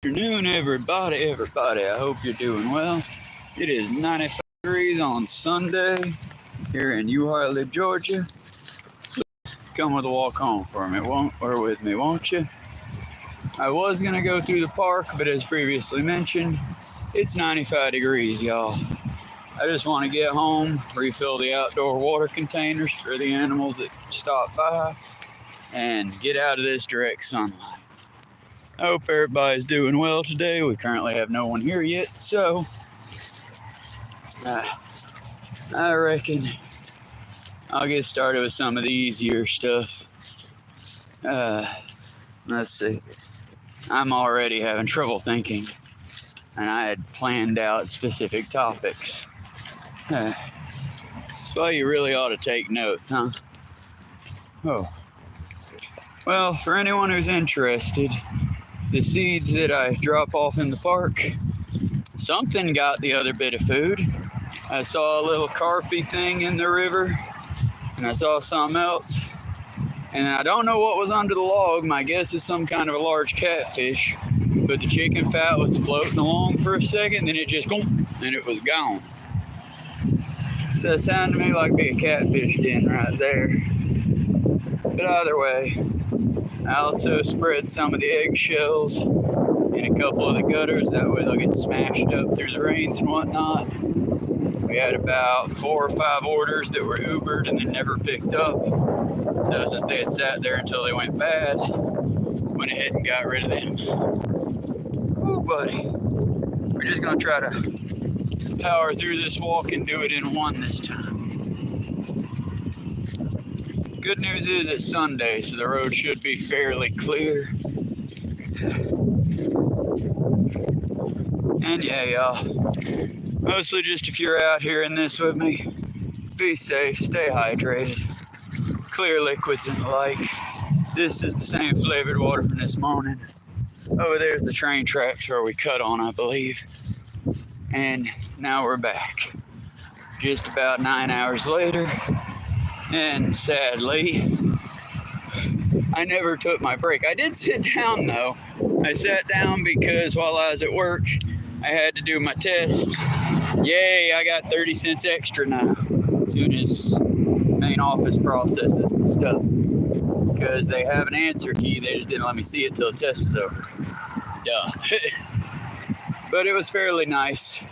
Afternoon, everybody. I hope you're doing well. It is 95 degrees on Sunday here in Uharlip, Georgia. Come with a walk home for me, with me, won't you? I was gonna go through the park, but as previously mentioned, it's 95 degrees, y'all. I just want to get home, refill the outdoor water containers for the animals that stop by, and get out of this direct sunlight. I hope everybody's doing well today. We currently have no one here yet, so I reckon I'll get started with some of the easier stuff. Let's see. I'm already having trouble thinking, and I had planned out specific topics. That's why you really ought to take notes, huh? Oh. Well, for anyone who's interested, the seeds that I drop off in the park, something got the other bit of food. I saw a little carpy thing in the river, and I saw something else. And I don't know what was under the log. My guess is some kind of a large catfish. But the chicken fat was floating along for a second, then it just boom, and it was gone. So it sounded to me like be a catfish den right there. But either way, I also spread some of the eggshells in a couple of the gutters. That way they'll get smashed up through the rains and whatnot. We had about 4 or 5 orders that were Ubered and then never picked up. So since they had sat there until they went bad, went ahead and got rid of them. Oh, buddy. We're just going to try to power through this walk and do it in one this time. Good news is it's Sunday, so the road should be fairly clear. And yeah, y'all, mostly just if you're out here in this with me, be safe, stay hydrated, clear liquids and the like. This is the same flavored water from this morning. Over there's the train tracks where we cut on, I believe. And now we're back, just about 9 hours later. And sadly, I never took my break. I did sit down though. I sat down because while I was at work, I had to do my test. Yay, I got 30 cents extra now, as soon as main office processes and stuff. Because they have an answer key, they just didn't let me see it till the test was over. Duh. But it was fairly nice.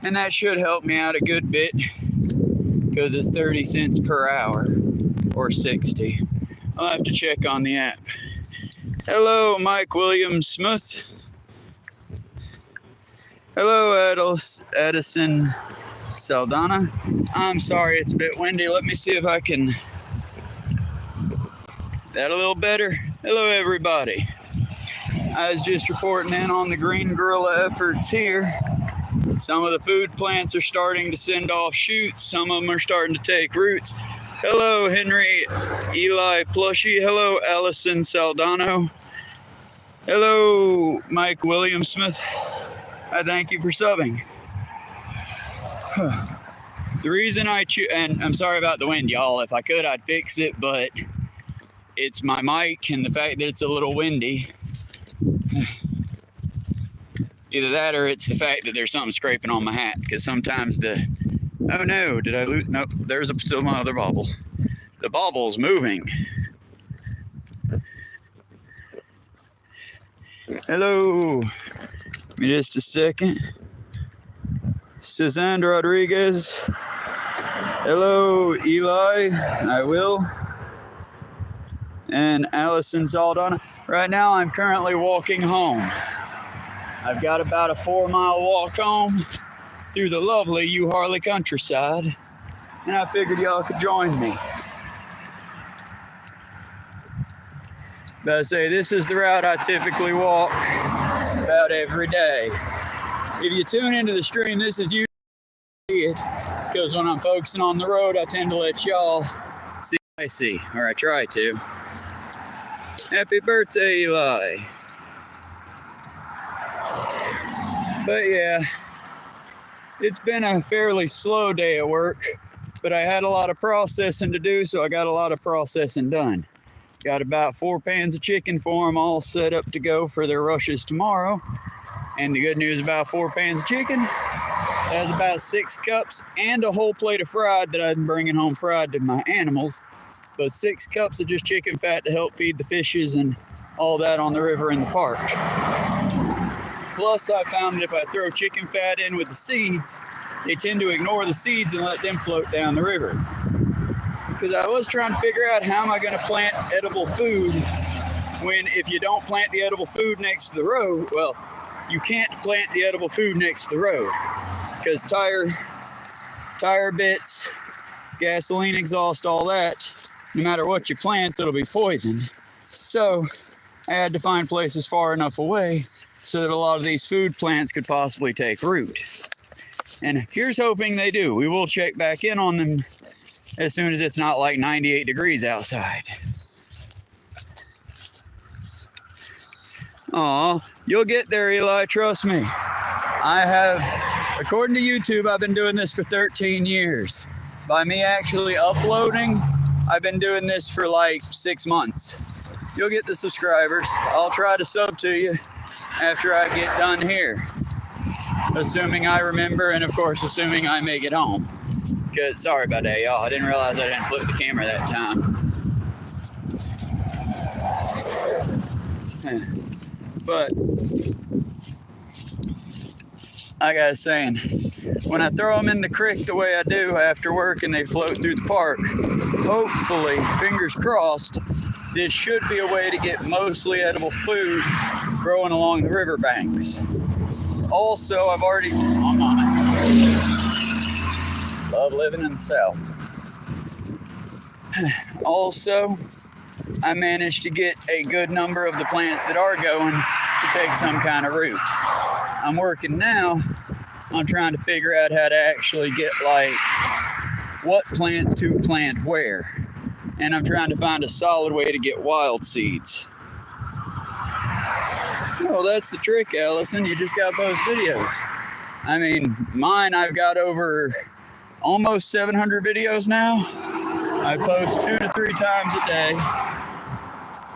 And that should help me out a good bit, because it's 30 cents per hour, or 60. I'll have to check on the app. Hello, Mike Williams Smith. Hello, Edison Saldana. I'm sorry, it's a bit windy. Let me see if I can. That a little better? Hello, everybody. I was just reporting in on the green gorilla efforts here. Some of the food plants are starting to send off shoots. Some of them are starting to take roots. Hello, Henry Eli Plushy. Hello, Allison Saldano. Hello, Mike Williams Smith. I thank you for subbing. The reason I choose, and I'm sorry about the wind, y'all. If I could, I'd fix it, but it's my mic and the fact that it's a little windy. Either that or it's the fact that there's something scraping on my hat, because sometimes oh no, did I lose? Nope, there's still my other bauble. The bauble's moving. Hello, give me just a second. Suzanne Rodriguez. Hello, Eli, I will. And Allison Saldana. Right now I'm currently walking home. I've got about a 4-mile walk home through the lovely Uharlip countryside, and I figured y'all could join me. But I say, this is the route I typically walk about every day. If you tune into the stream, this is usually it, because when I'm focusing on the road, I tend to let y'all see what I see, or I try to. Happy birthday, Eli. But yeah, it's been a fairly slow day at work, but I had a lot of processing to do, so I got a lot of processing done. Got about 4 pans of chicken for them all set up to go for their rushes tomorrow. And the good news about 4 pans of chicken, that's about 6 cups and a whole plate of fried that I'm bringing home fried to my animals. But 6 cups of just chicken fat to help feed the fishes and all that on the river in the park. Plus, I found that if I throw chicken fat in with the seeds, they tend to ignore the seeds and let them float down the river. Because I was trying to figure out how am I going to plant edible food when if you don't plant the edible food next to the road, well, you can't plant the edible food next to the road because tire bits, gasoline exhaust, all that, no matter what you plant, it'll be poisoned. So I had to find places far enough away so that a lot of these food plants could possibly take root. And here's hoping they do. We will check back in on them as soon as it's not like 98 degrees outside. Aw, you'll get there, Eli, trust me. I have, according to YouTube, I've been doing this for 13 years. By me actually uploading, I've been doing this for like 6 months. You'll get the subscribers. I'll try to sub to you after I get done here. Assuming I remember, and of course, assuming I make it home. Good, sorry about that, y'all. I didn't realize I didn't flip the camera that time. But like I was saying, when I throw them in the creek the way I do after work and they float through the park, hopefully, fingers crossed, this should be a way to get mostly edible food growing along the riverbanks. Also, I've already, I'm on it. Love living in the South. Also, I managed to get a good number of the plants that are going to take some kind of root. I'm working now on trying to figure out how to actually get like what plants to plant where. And I'm trying to find a solid way to get wild seeds. Well, that's the trick, Allison. You just gotta post videos. I mean, mine, I've got over almost 700 videos now. I post 2 to 3 times a day.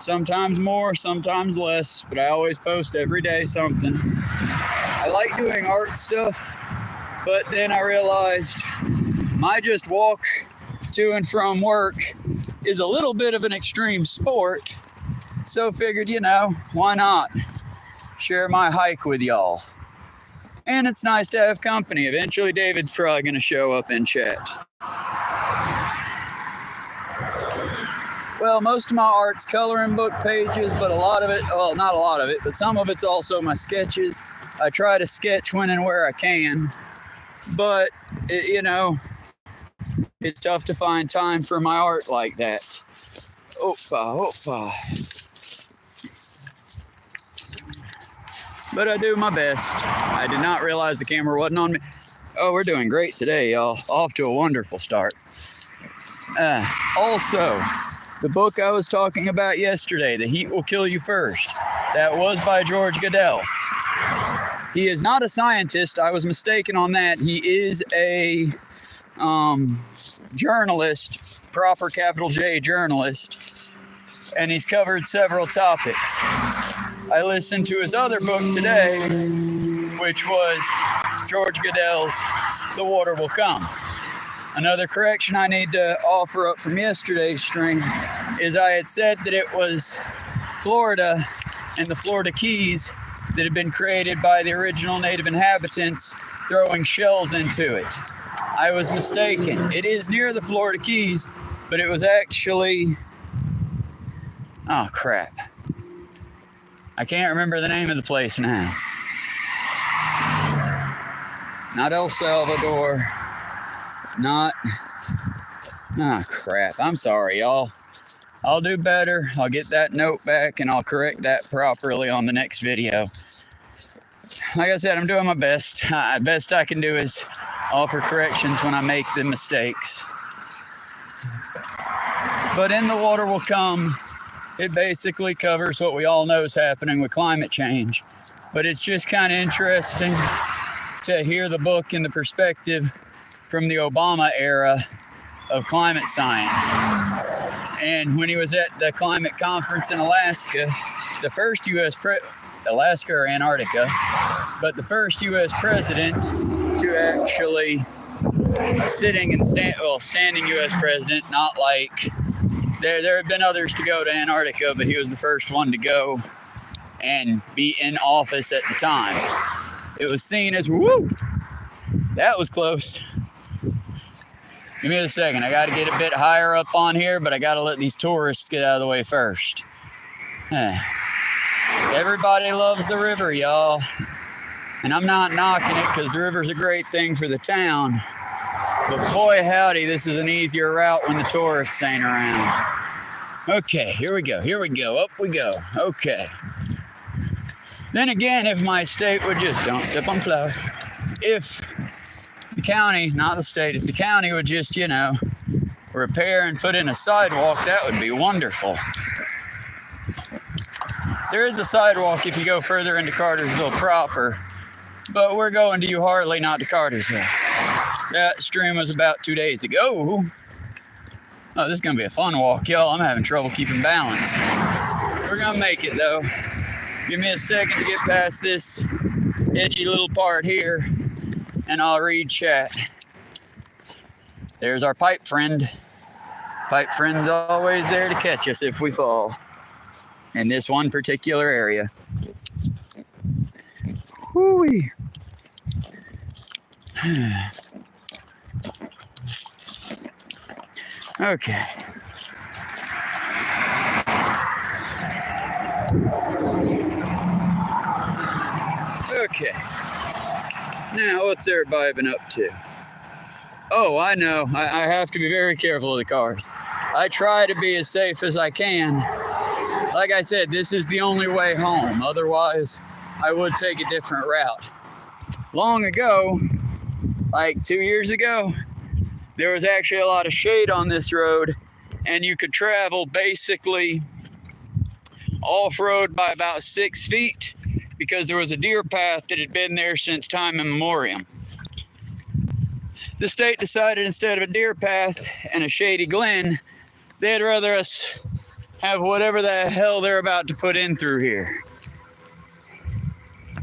Sometimes more, sometimes less, but I always post every day something. I like doing art stuff, but then I realized my just walk to and from work is a little bit of an extreme sport. So figured, you know, why not share my hike with y'all? And it's nice to have company. Eventually David's probably gonna show up in chat. Well, most of my art's coloring book pages, but a lot of it, well, not a lot of it, but some of it's also my sketches. I try to sketch when and where I can, but, you know, it's tough to find time for my art like that. Opa. But I do my best. I did not realize the camera wasn't on me. Oh, we're doing great today, y'all. Off to a wonderful start. Also, the book I was talking about yesterday, The Heat Will Kill You First, that was by George Goodell. He is not a scientist. I was mistaken on that. He is a journalist, proper capital J journalist, and he's covered several topics. I listened to his other book today, which was George Goodell's The Water Will Come. Another correction I need to offer up from yesterday's stream is I had said that it was Florida and the Florida Keys that had been created by the original native inhabitants throwing shells into it. I was mistaken. It is near the Florida Keys, but it was actually, oh crap. I can't remember the name of the place now. Not El Salvador. Not, crap. I'm sorry, y'all. I'll do better. I'll get that note back and I'll correct that properly on the next video. Like I said, I'm doing my best. Best I can do is offer corrections when I make the mistakes. But In the Water Will Come, it basically covers what we all know is happening with climate change. But it's just kind of interesting to hear the book in the perspective from the Obama era of climate science. And when he was at the climate conference in Alaska, the first Alaska or Antarctica, but the first U.S. president to actually standing U.S. president, not like there have been others to go to Antarctica, but he was the first one to go and be in office at the time. It was seen as, woo, that was close. Give me a second. I got to get a bit higher up on here, but I got to let these tourists get out of the way first. Everybody loves the river, y'all. And I'm not knocking it because the river's a great thing for the town. But boy, howdy, this is an easier route when the tourists ain't around. Okay, here we go. Up we go. Okay. Then again, if my state would just, don't step on flour. If the county, not the state, if the county would just, repair and put in a sidewalk, that would be wonderful. There is a sidewalk if you go further into Cartersville proper, but we're going to Hartley, not to Cartersville. That stream was about 2 days ago. Oh, this is going to be a fun walk, y'all. I'm having trouble keeping balance. We're going to make it, though. Give me a second to get past this edgy little part here, and I'll read chat. There's our pipe friend. Pipe friend's always there to catch us if we fall. In this one particular area. Whoo-wee. Okay. Okay. Now, what's everybody been up to? Oh, I know. I have to be very careful of the cars. I try to be as safe as I can. Like I said, this is the only way home. Otherwise, I would take a different route. Long ago, like 2 years ago, there was actually a lot of shade on this road, and you could travel basically off-road by about 6 feet because there was a deer path that had been there since time immemorial. The state decided instead of a deer path and a shady glen, they'd rather us have whatever the hell they're about to put in through here.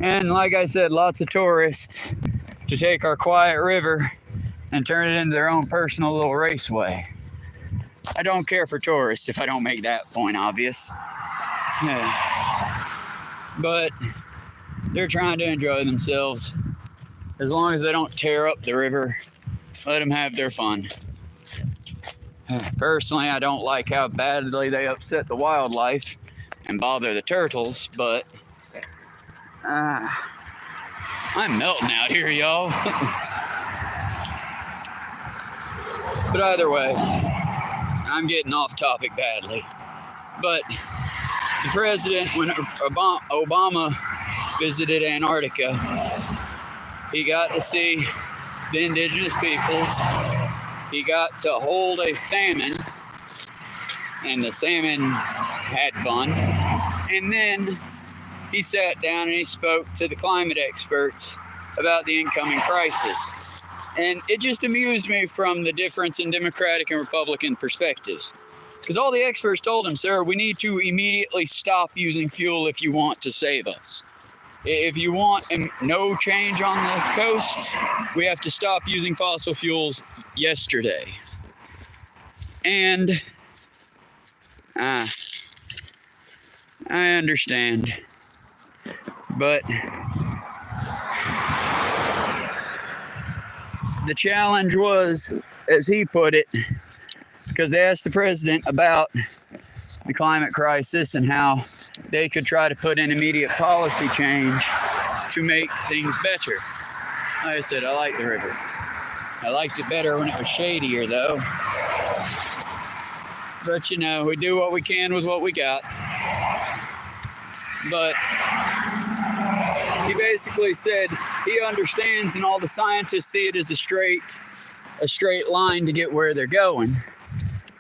And like I said, lots of tourists to take our quiet river and turn it into their own personal little raceway. I don't care for tourists if I don't make that point obvious. Yeah. But they're trying to enjoy themselves. As long as they don't tear up the river, let them have their fun. Personally, I don't like how badly they upset the wildlife and bother the turtles, but I'm melting out here, y'all. But either way, I'm getting off topic badly. But the president, when Obama visited Antarctica, he got to see the indigenous peoples. He got to hold a salmon, and the salmon had fun. And then he sat down and he spoke to the climate experts about the incoming crisis. And it just amused me from the difference in Democratic and Republican perspectives. Because all the experts told him, sir, we need to immediately stop using fuel if you want to save us. If you want no change on the coasts, we have to stop using fossil fuels yesterday. And I understand. But the challenge was, as he put it, because they asked the president about the climate crisis and how they could try to put in immediate policy change to make things better. Like I said, I like the river. I liked it better when it was shadier, though. But, we do what we can with what we got. But he basically said he understands, and all the scientists see it as a straight line to get where they're going.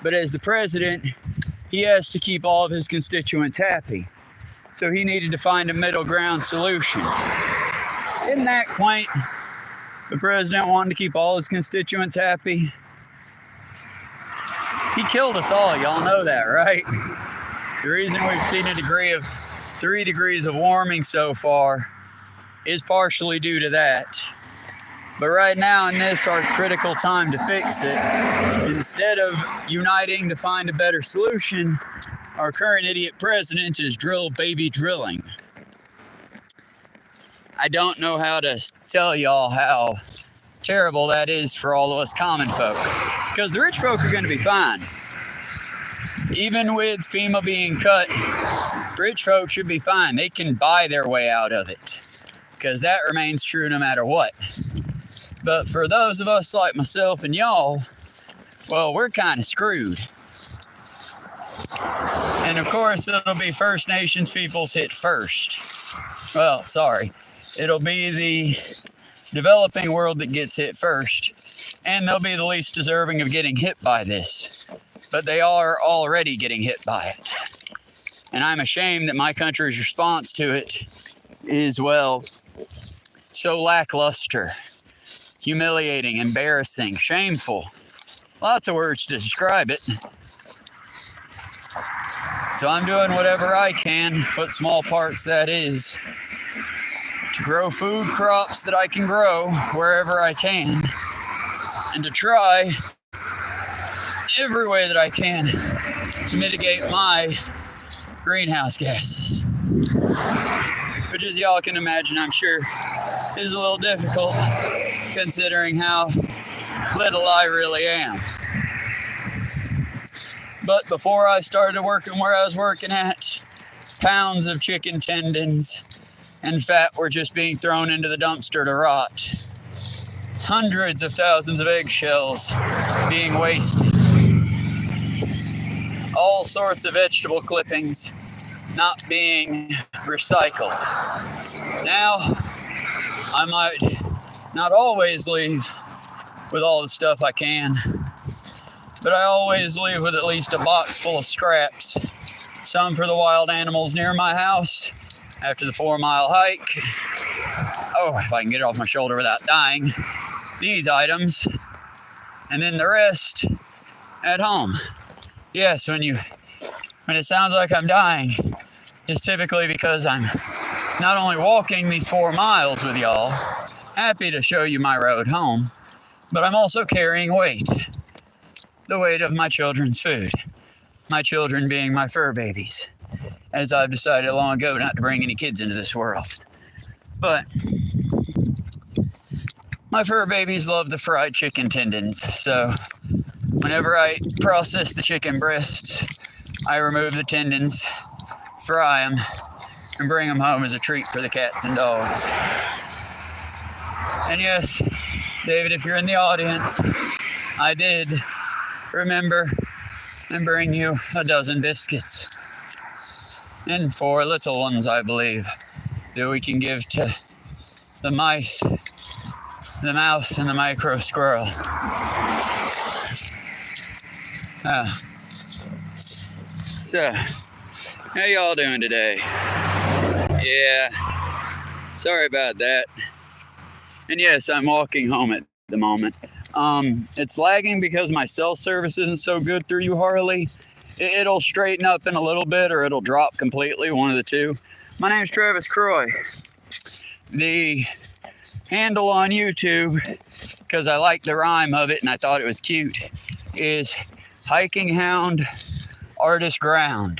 But as the president, he has to keep all of his constituents happy. So he needed to find a middle ground solution. Isn't that quaint? The president wanting to keep all his constituents happy. He killed us all, y'all know that, right? The reason we've seen a degree of 3 degrees of warming so far is partially due to that. But right now, in this our critical time to fix it, instead of uniting to find a better solution, our current idiot president is drill baby drilling. I don't know how to tell y'all how terrible that is for all of us common folk, because the rich folk are going to be fine. Even with FEMA being cut, rich folk should be fine. They can buy their way out of it, because that remains true no matter what. But for those of us like myself and y'all, well, we're kind of screwed. And of course, it'll be First Nations peoples hit first. Well, sorry. It'll be the developing world that gets hit first. And they'll be the least deserving of getting hit by this. But they are already getting hit by it. And I'm ashamed that my country's response to it is, well, so lackluster. Humiliating, embarrassing, shameful. Lots of words to describe it. So I'm doing whatever I can, what small parts that is, to grow food crops that I can grow wherever I can, and to try every way that I can to mitigate my greenhouse gases. Which, as y'all can imagine, I'm sure is a little difficult, considering how little I really am. But before I started working where I was working at, pounds of chicken tendons and fat were just being thrown into the dumpster to rot. Hundreds of thousands of eggshells being wasted. All sorts of vegetable clippings not being recycled. Now, I might not always leave with all the stuff I can, but I always leave with at least a box full of scraps. Some for the wild animals near my house after the 4-mile hike. Oh, if I can get it off my shoulder without dying. These items. And then the rest at home. Yes, when it sounds like I'm dying, it's typically because I'm not only walking these 4 miles with y'all, happy to show you my road home, but I'm also carrying weight. The weight of my children's food. My children being my fur babies, as I've decided long ago not to bring any kids into this world. But my fur babies love the fried chicken tendons, so whenever I process the chicken breasts, I remove the tendons, fry them, and bring them home as a treat for the cats and dogs. And yes, David, if you're in the audience, I did remember and bring you a dozen biscuits. And 4 little ones, I believe, that we can give to the mice, the mouse, and the micro squirrel. So, how y'all doing today? Yeah, sorry about that. And yes, I'm walking home at the moment. It's lagging because my cell service isn't so good through you, Harley. It'll straighten up in a little bit or it'll drop completely, one of the two. My name's Travis Croy. The handle on YouTube, because I like the rhyme of it and I thought it was cute, is Hiking Hound Artist Ground.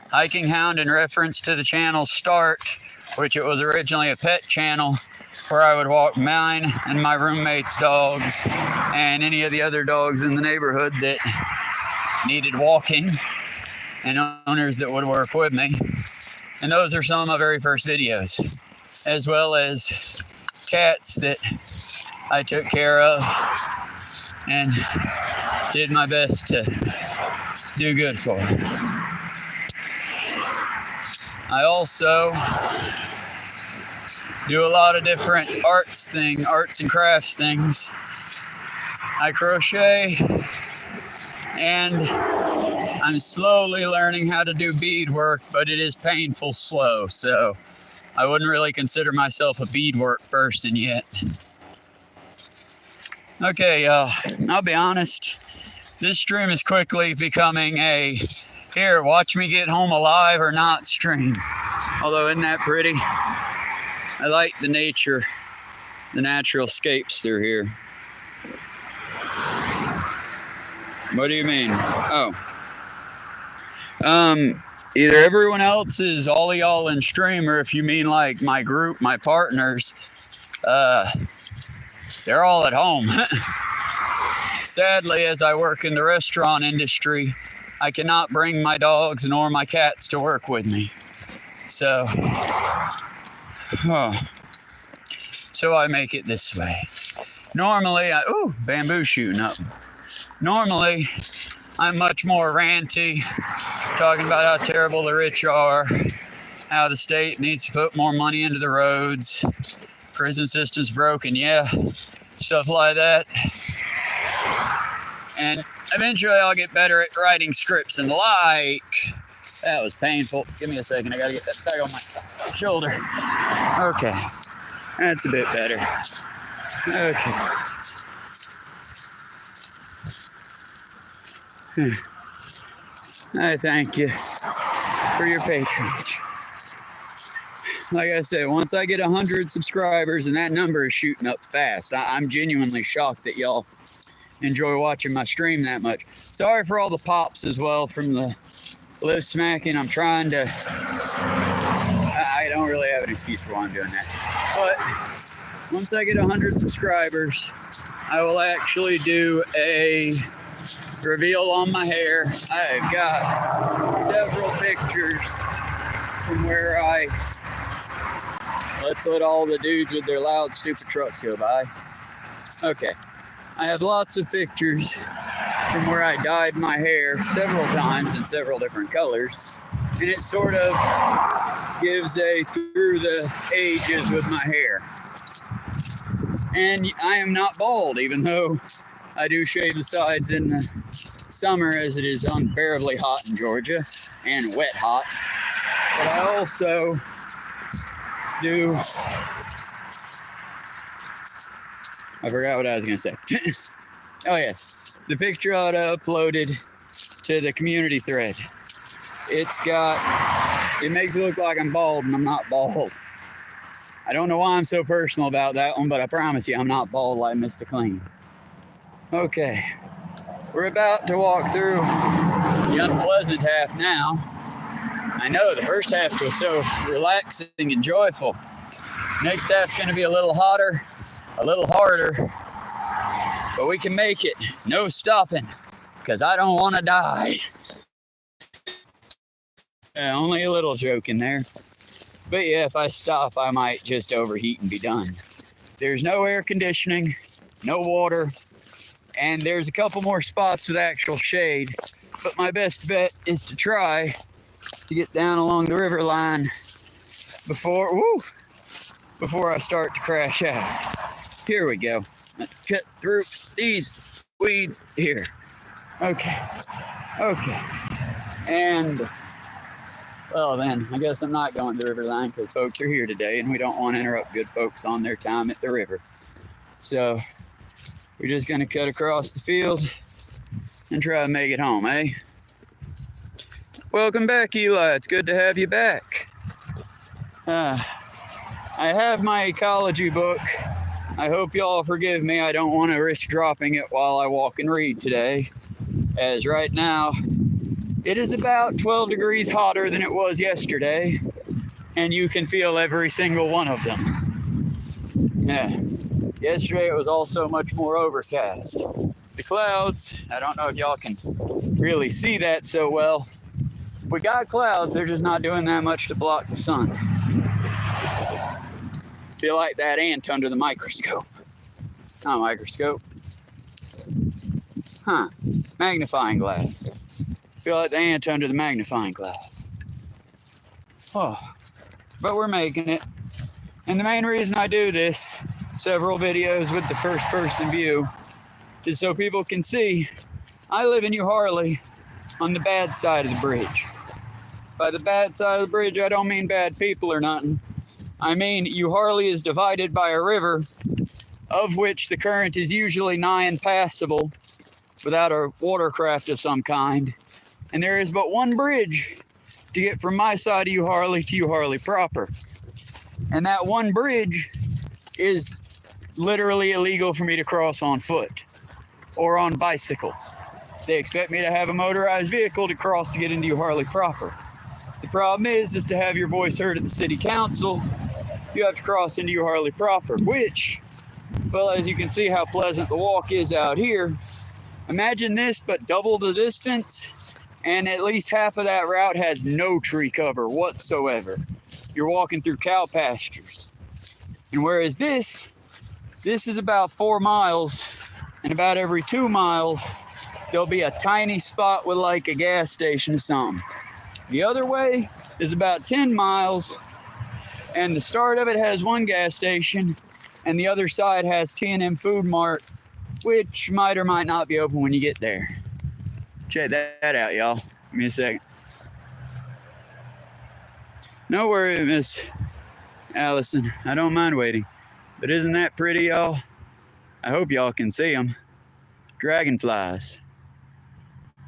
Hiking Hound in reference to the channel's start, which it was originally a pet channel where I would walk mine and my roommates' dogs and any of the other dogs in the neighborhood that needed walking and owners that would work with me. And those are some of my very first videos, as well as cats that I took care of and did my best to do good for. I also do a lot of different arts and crafts things. I crochet, and I'm slowly learning how to do beadwork, but it is painful slow, so I wouldn't really consider myself a beadwork person yet. Okay, I'll be honest, This stream is quickly becoming a here, watch me get home alive or not stream. Although, isn't that pretty? I like the nature, the natural escapes through here. What do you mean? Oh. Either everyone else is all of y'all in stream, or if you mean like my group, my partners, they're all at home. Sadly, as I work in the restaurant industry, I cannot bring my dogs nor my cats to work with me. So I make it this way. Normally, bamboo shooting up. Normally, I'm much more ranty, talking about how terrible the rich are, how the state needs to put more money into the roads, prison system's broken, yeah, stuff like that. And eventually I'll get better at writing scripts and the like. That was painful. Give me a second, I gotta get that back on my shoulder. Okay, that's a bit better. Okay. I thank you for your patronage. Like I said, once I get 100 subscribers, and that number is shooting up fast, I'm genuinely shocked that y'all enjoy watching my stream that much. Sorry for all the pops as well from the lip smacking. I'm trying to... I don't really have an excuse for why I'm doing that. But once I get 100 subscribers, I will actually do a reveal on my hair. I've got several pictures from where let's let all the dudes with their loud, stupid trucks go by. Okay. I have lots of pictures from where I dyed my hair several times in several different colors. And it sort of gives a through the ages with my hair. And I am not bald, even though I do shave the sides in the summer as it is unbearably hot in Georgia and wet hot. But I also do... I forgot what I was going to say. Oh, yes. The picture I uploaded to the community thread. It makes it look like I'm bald, and I'm not bald. I don't know why I'm so personal about that one, but I promise you I'm not bald like Mr. Clean. Okay. We're about to walk through the unpleasant half now. I know the first half was so relaxing and joyful. Next half's going to be a little hotter, a little harder, but we can make it. No stopping, because I don't want to die. Only a little joke in there. But yeah, if I stop, I might just overheat and be done. There's no air conditioning, no water, and there's a couple more spots with actual shade. But my best bet is to try to get down along the river line before I start to crash out. Here we go. Let's cut through these weeds here. Okay. And, well then, I guess I'm not going to the river line because folks are here today and we don't want to interrupt good folks on their time at the river. So, we're just going to cut across the field and try to make it home, eh? Welcome back, Eli. It's good to have you back. I have my ecology book. I hope y'all forgive me. I don't want to risk dropping it while I walk and read today, as right now it is about 12 degrees hotter than it was yesterday, and you can feel every single one of them. Yeah. Yesterday it was also much more overcast. The clouds, I don't know if y'all can really see that so well. We got clouds, they're just not doing that much to block the sun. Feel like that ant under the microscope. Not a microscope. Magnifying glass. Feel like the ant under the magnifying glass. Oh, but we're making it. And the main reason I do this, several videos with the first person view, is so people can see I live in New Harley on the bad side of the bridge. By the bad side of the bridge, I don't mean bad people or nothing. I mean, New Harley is divided by a river, of which the current is usually nigh impassable, without a watercraft of some kind. And there is but one bridge to get from my side of Uharli to Uharli proper. And that one bridge is literally illegal for me to cross on foot or on bicycle. They expect me to have a motorized vehicle to cross to get into Uharli proper. The problem is to have your voice heard at the city council, you have to cross into Uharli proper, which, well, as you can see how pleasant the walk is out here, imagine this, but double the distance, and at least half of that route has no tree cover whatsoever. You're walking through cow pastures. And whereas this is about 4 miles, and about every 2 miles, there'll be a tiny spot with like a gas station or something. The other way is about 10 miles, and the start of it has one gas station, and the other side has T&M Food Mart, which might or might not be open when you get there. Check that out, y'all. Give me a second. No worries, Miss Allison. I don't mind waiting. But isn't that pretty, y'all? I hope y'all can see them. Dragonflies.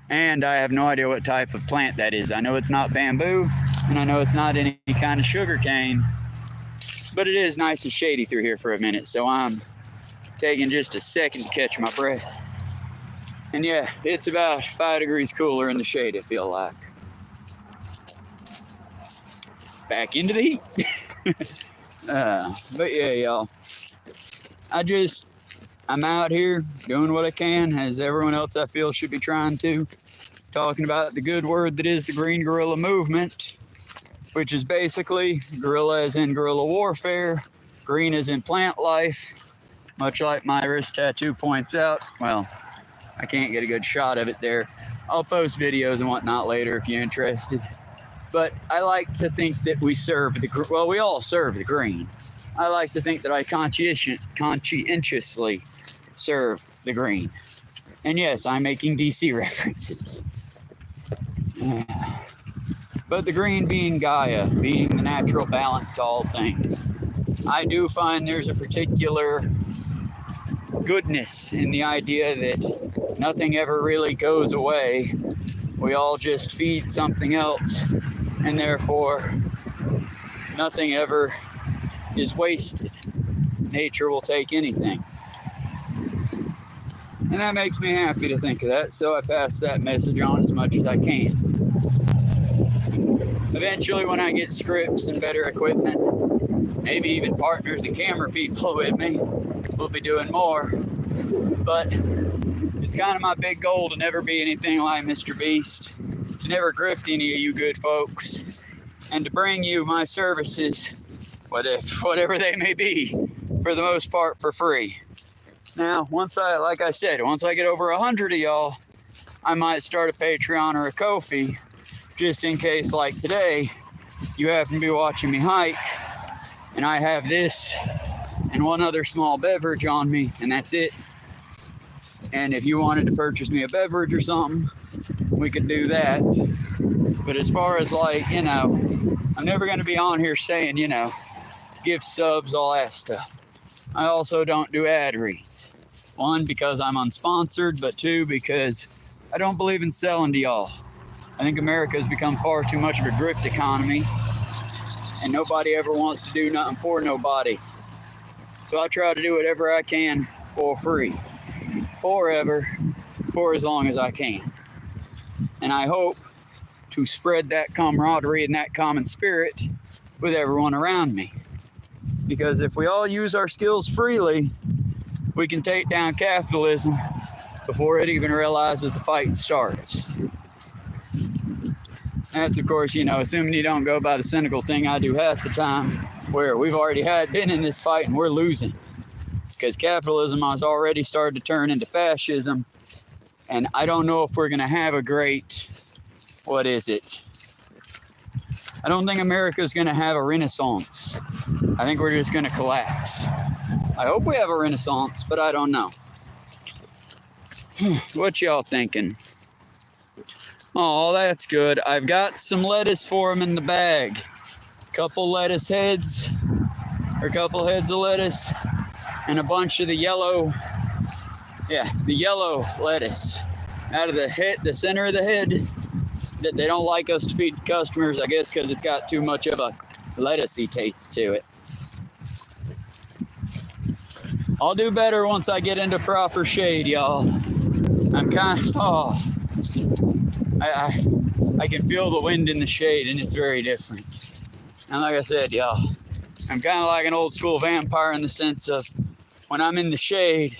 And I have no idea what type of plant that is. I know it's not bamboo, and I know it's not any kind of sugar cane, but it is nice and shady through here for a minute, so I'm taking just a second to catch my breath. And yeah, it's about 5 degrees cooler in the shade, I feel like. Back into the heat. But yeah, y'all, I'm out here doing what I can, as everyone else I feel should be trying to, talking about the good word that is the Green Guerrilla Movement, which is basically guerrilla as in guerrilla warfare, green as in plant life, much like my wrist tattoo points out. Well, I can't get a good shot of it there. I'll post videos and whatnot later if you're interested. But I like to think that we all serve the green. I like to think that I conscientiously serve the green. And yes, I'm making DC references. But the green being Gaia, being the natural balance to all things. I do find there's a particular goodness in the idea that nothing ever really goes away. We all just feed something else, and therefore nothing ever is wasted. Nature will take anything. And that makes me happy to think of that, so I pass that message on as much as I can. Eventually, when I get scripts and better equipment, maybe even partners and camera people with me, we'll be doing more. But it's kind of my big goal to never be anything like Mr. Beast, to never grift any of you good folks, and to bring you my services, whatever they may be, for the most part for free. Now, once I get over 100 of y'all, I might start a Patreon or a Ko-fi, just in case, like today, you happen to be watching me hike, and I have this and one other small beverage on me, and that's it. And if you wanted to purchase me a beverage or something, we could do that. But as far as I'm never going to be on here saying, give subs, all that stuff. I also don't do ad reads. 1, because I'm unsponsored, but 2, because I don't believe in selling to y'all. I think America has become far too much of a grift economy, and nobody ever wants to do nothing for nobody. So I try to do whatever I can for free, forever, for as long as I can. And I hope to spread that camaraderie and that common spirit with everyone around me. Because if we all use our skills freely, we can take down capitalism before it even realizes the fight starts. That's, of course, assuming you don't go by the cynical thing I do half the time, where we've already been in this fight and we're losing. Because capitalism has already started to turn into fascism, and I don't know if we're going to have a great, I don't think America's going to have a renaissance. I think we're just going to collapse. I hope we have a renaissance, but I don't know. What y'all thinking? Oh, that's good. I've got some lettuce for them in the bag. Couple heads of lettuce, and a bunch of the yellow Yeah, the yellow lettuce out of the head, the center of the head. That they don't like us to feed customers, I guess, because it's got too much of a lettucey taste to it. I'll do better once I get into proper shade, y'all. I'm kind of, I can feel the wind in the shade, and it's very different. And like I said, y'all, I'm kind of like an old school vampire in the sense of when I'm in the shade,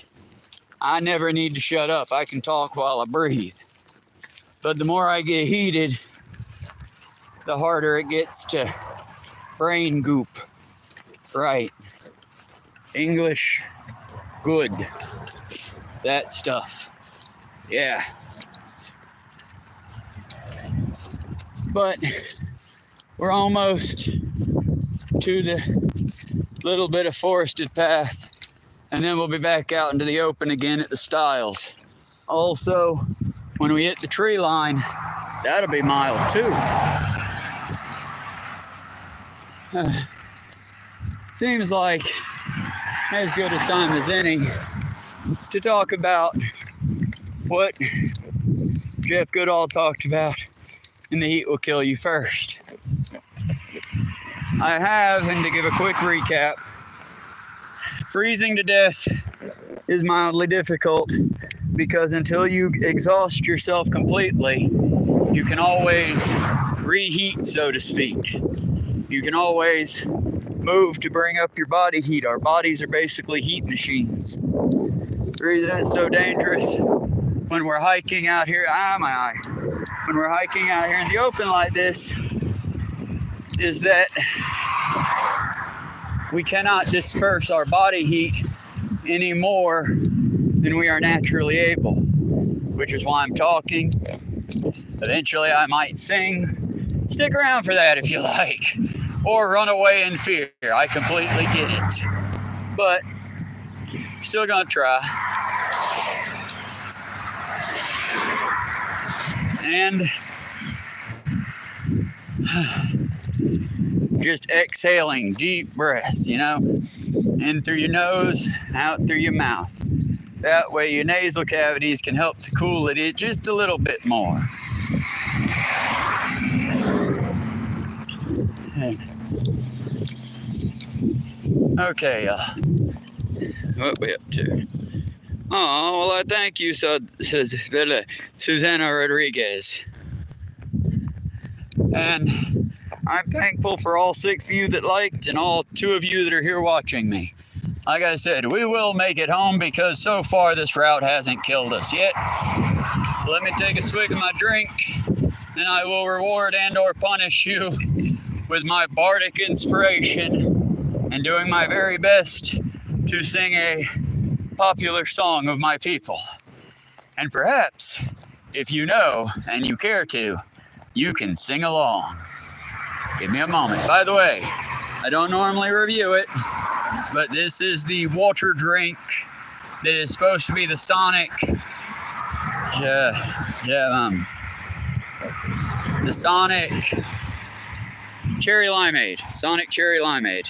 I never need to shut up. I can talk while I breathe. But the more I get heated, the harder it gets to brain goop. Right. English, good. That stuff. Yeah. But we're almost to the little bit of forested path, and then we'll be back out into the open again at the stiles. Also, when we hit the tree line, that'll be mile 2. Seems like as good a time as any to talk about what Jeff Goodall talked about in The Heat Will Kill You First. I have, and to give a quick recap, freezing to death is mildly difficult because until you exhaust yourself completely, you can always reheat, so to speak. You can always move to bring up your body heat. Our bodies are basically heat machines. The reason it's so dangerous when we're hiking out here, when we're hiking out here in the open like this, is that we cannot disperse our body heat any more than we are naturally able, which is why I'm talking. Eventually I might sing. Stick around for that if you like, or run away in fear. I completely get it, but still gonna try. And just exhaling deep breaths, you know, in through your nose, out through your mouth. That way your nasal cavities can help to cool it just a little bit more. Okay, what we up to? Oh, well, I thank you, Susanna Rodriguez. And I'm thankful for all 6 of you that liked and all 2 of you that are here watching me. Like I said, we will make it home because so far this route hasn't killed us yet. Let me take a swig of my drink, and I will reward and or punish you with my bardic inspiration and doing my very best to sing a popular song of my people. And perhaps, if you know and you care to, you can sing along. Give me a moment. By the way, I don't normally review it, but this is the water drink that is supposed to be the Sonic, the Sonic Cherry Limeade. Sonic Cherry Limeade.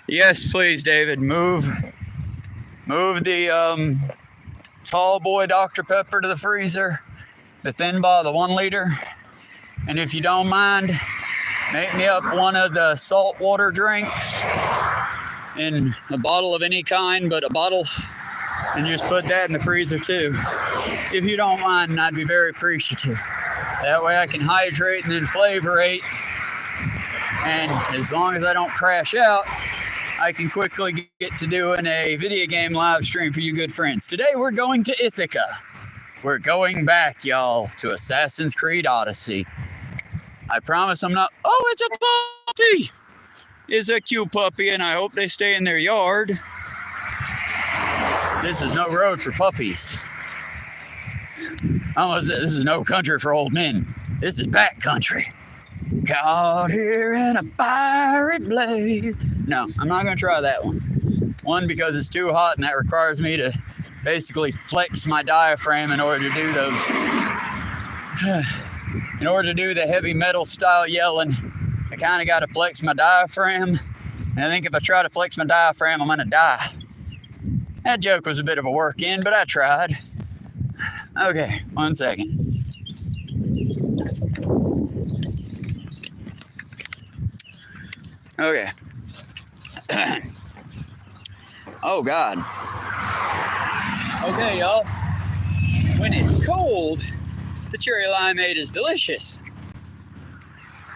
Yes, please, David, move the tall boy Dr. Pepper to the freezer, the thin bottle, the 1 liter. And if you don't mind, make me up one of the salt water drinks in a bottle of any kind, but a bottle, and just put that in the freezer too. If you don't mind, I'd be very appreciative. That way I can hydrate and then flavorate. And as long as I don't crash out, I can quickly get to doing a video game live stream for you good friends. Today we're going to Ithaca. We're going back, y'all, to Assassin's Creed Odyssey. I promise I'm not... Oh, it's a puppy! It's a cute puppy, and I hope they stay in their yard. This is no road for puppies. This is no country for old men. This is back country. Caught here in a fiery blaze. No, I'm not going to try that one. One, because it's too hot, and that requires me to basically flex my diaphragm in order to do those... In order to do the heavy metal style yelling, I kind of got to flex my diaphragm. And I think if I try to flex my diaphragm, I'm going to die. That joke was a bit of a work in, but I tried. Okay, 1 second. Okay. Oh, God. Okay, y'all. When it's cold, the cherry limeade is delicious.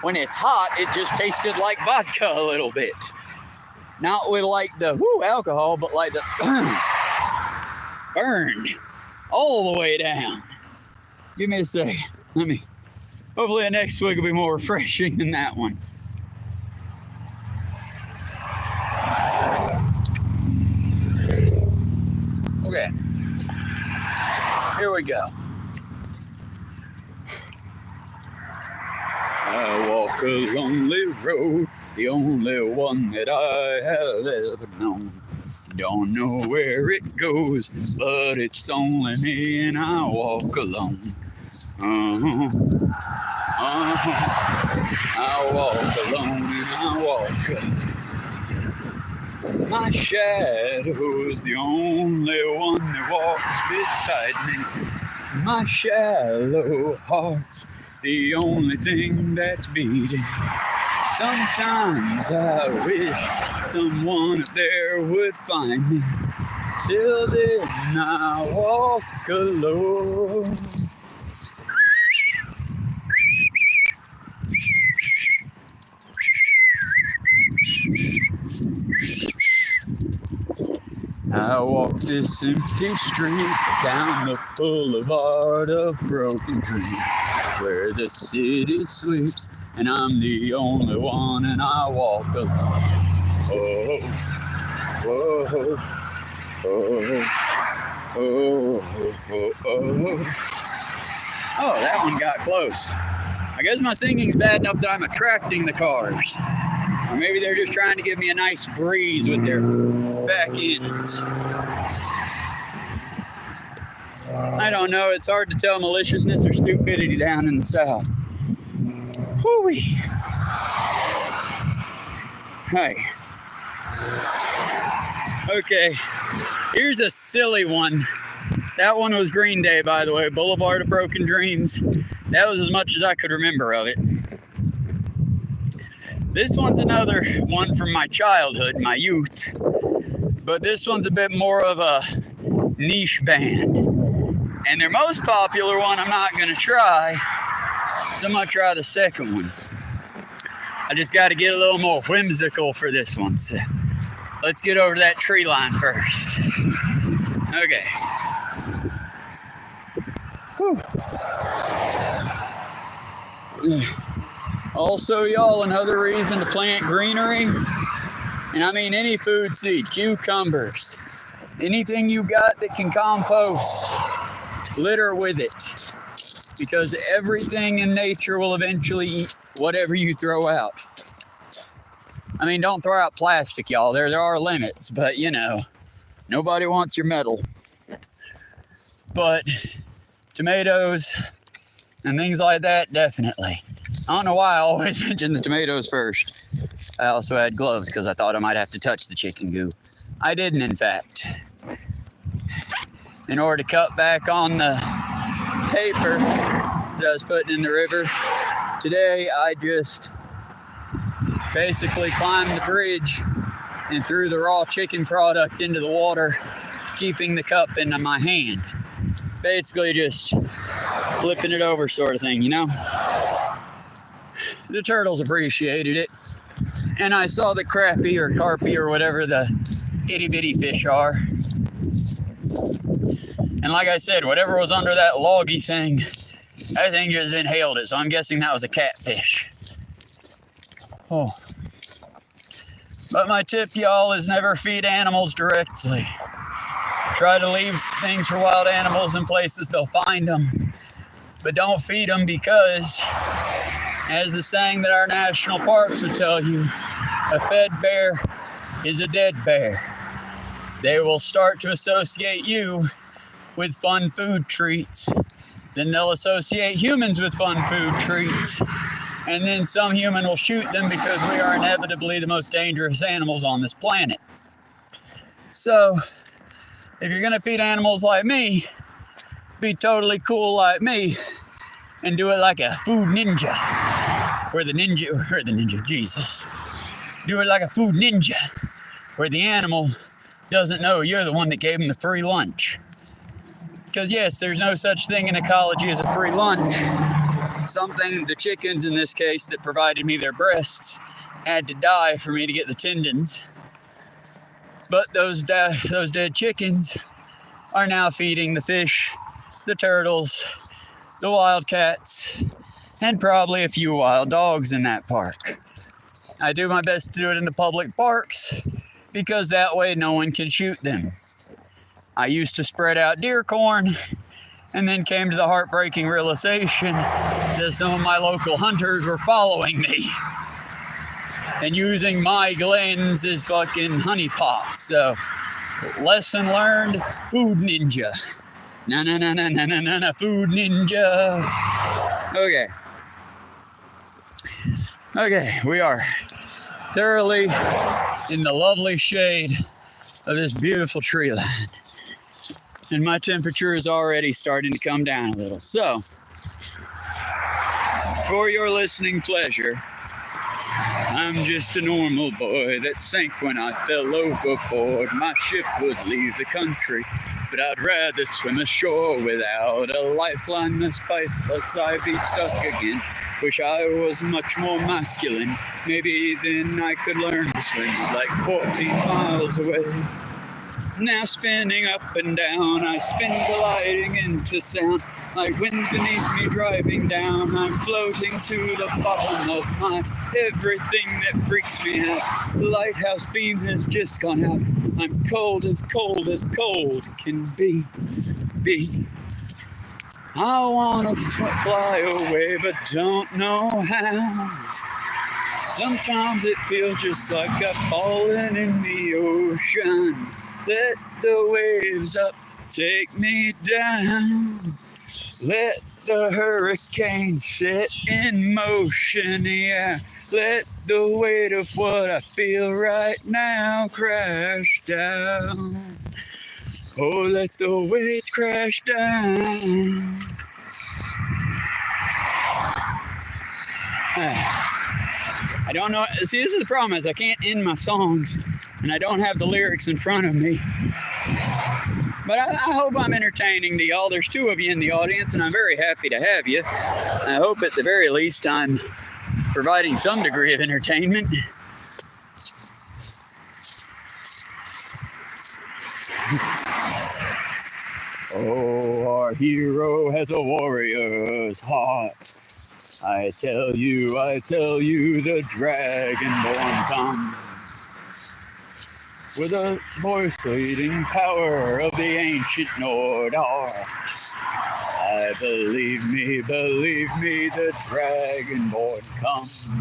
When it's hot, it just tasted like vodka a little bit. Not with like the alcohol, but like the burned all the way down. Give me a second. Hopefully the next swig will be more refreshing than that one. Okay. Here we go. I walk a lonely road, the only one that I have ever known. Don't know where it goes, but it's only me and I walk alone. I walk alone and I walk alone. My shadow's the only one that walks beside me. My shallow heart's the only thing that's beating. Sometimes I wish someone up there would find me. Till then I walk alone. I walk this empty street down the boulevard of broken dreams, where the city sleeps and I'm the only one and I walk alone. Oh, oh, oh, oh, oh, oh. Oh, that one got close. I guess my singing's bad enough that I'm attracting the cars. Or maybe they're just trying to give me a nice breeze with their back ends. I don't know. It's hard to tell maliciousness or stupidity down in the South. Hooey. Hey. Okay. Here's a silly one. That one was Green Day, by the way. Boulevard of Broken Dreams. That was as much as I could remember of it. This one's another one from my childhood, my youth. But this one's a bit more of a niche band. And their most popular one I'm not going to try. So I'm going to try the second one. I just got to get a little more whimsical for this one. So let's get over to that tree line first. Okay. Whew. Also, y'all, another reason to plant greenery, and I mean any food seed, cucumbers, anything you got that can compost, litter with it, because everything in nature will eventually eat whatever you throw out. I mean, don't throw out plastic, y'all. There are limits, but you know, nobody wants your metal. But tomatoes and things like that, definitely. I don't know why I always mention the tomatoes first. I also had gloves because I thought I might have to touch the chicken goo. I didn't, in fact. In order to cut back on the paper that I was putting in the river, today I just basically climbed the bridge and threw the raw chicken product into the water, keeping the cup in my hand. Basically just flipping it over sort of thing, you know? The turtles appreciated it. And I saw the crappie or carpy or whatever the itty bitty fish are. And like I said, whatever was under that loggy thing, that thing just inhaled it. So I'm guessing that was a catfish. Oh. But my tip, y'all, is never feed animals directly. Try to leave things for wild animals in places they'll find them. But don't feed them because, as the saying that our national parks would tell you, a fed bear is a dead bear. They will start to associate you with fun food treats. Then they'll associate humans with fun food treats. And then some human will shoot them because we are inevitably the most dangerous animals on this planet. So, if you're gonna feed animals like me, be totally cool like me and do it like a food ninja. Or the ninja, Jesus. Do it like a food ninja, where the animal doesn't know you're the one that gave him the free lunch. Because yes, there's no such thing in ecology as a free lunch. Something, the chickens in this case that provided me their breasts, had to die for me to get the tendons. But those dead chickens are now feeding the fish, the turtles, the wildcats, and probably a few wild dogs in that park. I do my best to do it in the public parks because that way no one can shoot them. I used to spread out deer corn and then came to the heartbreaking realization that some of my local hunters were following me and using my glens as fucking honeypots. So, lesson learned, food ninja. Na food ninja. Okay, we are thoroughly in the lovely shade of this beautiful tree line. And my temperature is already starting to come down a little. So, for your listening pleasure, I'm just a normal boy that sank when I fell overboard. My ship would leave the country, but I'd rather swim ashore without a lifeline that's priceless. I'd be stuck again. Wish I was much more masculine. Maybe then I could learn to swim like 14 miles away. Now spinning up and down, I spin gliding into sound. Like wind beneath me driving down, I'm floating to the bottom of my everything that freaks me out. The lighthouse beam has just gone out. I'm cold as cold can be. I wanna fly away, but don't know how. Sometimes it feels just like I've fallen in the ocean. Let the waves up take me down. Let the hurricane set in motion, yeah. Let the weight of what I feel right now crash down. Oh, let the waves crash down. I don't know. See, this is the problem is I can't end my songs, and I don't have the lyrics in front of me. But I hope I'm entertaining to y'all. There's two of you in the audience, and I'm very happy to have you. I hope at the very least I'm providing some degree of entertainment. Oh, our hero has a warrior's heart. I tell you, the dragonborn comes. With the voice-leading power of the ancient Nordar. Believe me, the dragonborn comes.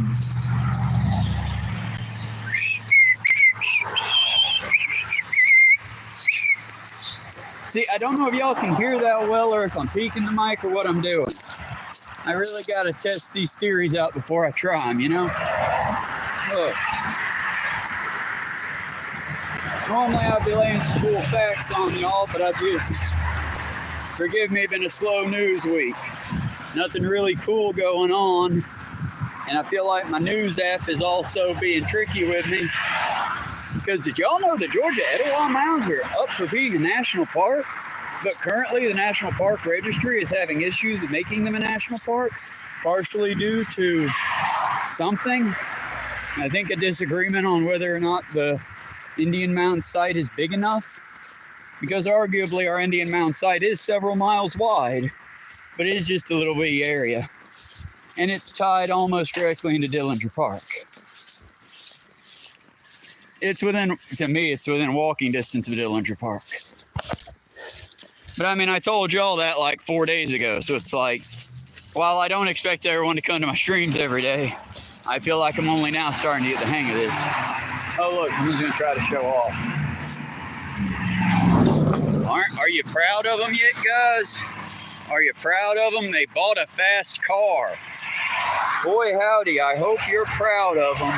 See, I don't know if y'all can hear that well or if I'm peeking the mic or what I'm doing. I really got to test these theories out before I try them, you know? Look. Normally I'd be laying some cool facts on y'all, but forgive me, been a slow news week. Nothing really cool going on. And I feel like my news app is also being tricky with me. Because did y'all know the Georgia Etowah Mounds are up for being a national park? But currently the National Park Registry is having issues with making them a national park, partially due to something. I think a disagreement on whether or not the Indian Mound site is big enough, because arguably our Indian Mound site is several miles wide, but it is just a little bitty area, and it's tied almost directly into Dillinger Park. To me, it's within walking distance of Dillinger Park. But I mean, I told y'all that like 4 days ago, so it's like, while I don't expect everyone to come to my streams every day, I feel like I'm only now starting to get the hang of this. Oh look, someone's gonna try to show off. Are you proud of them yet, guys? Are you proud of them? They bought a fast car. Boy howdy, I hope you're proud of them.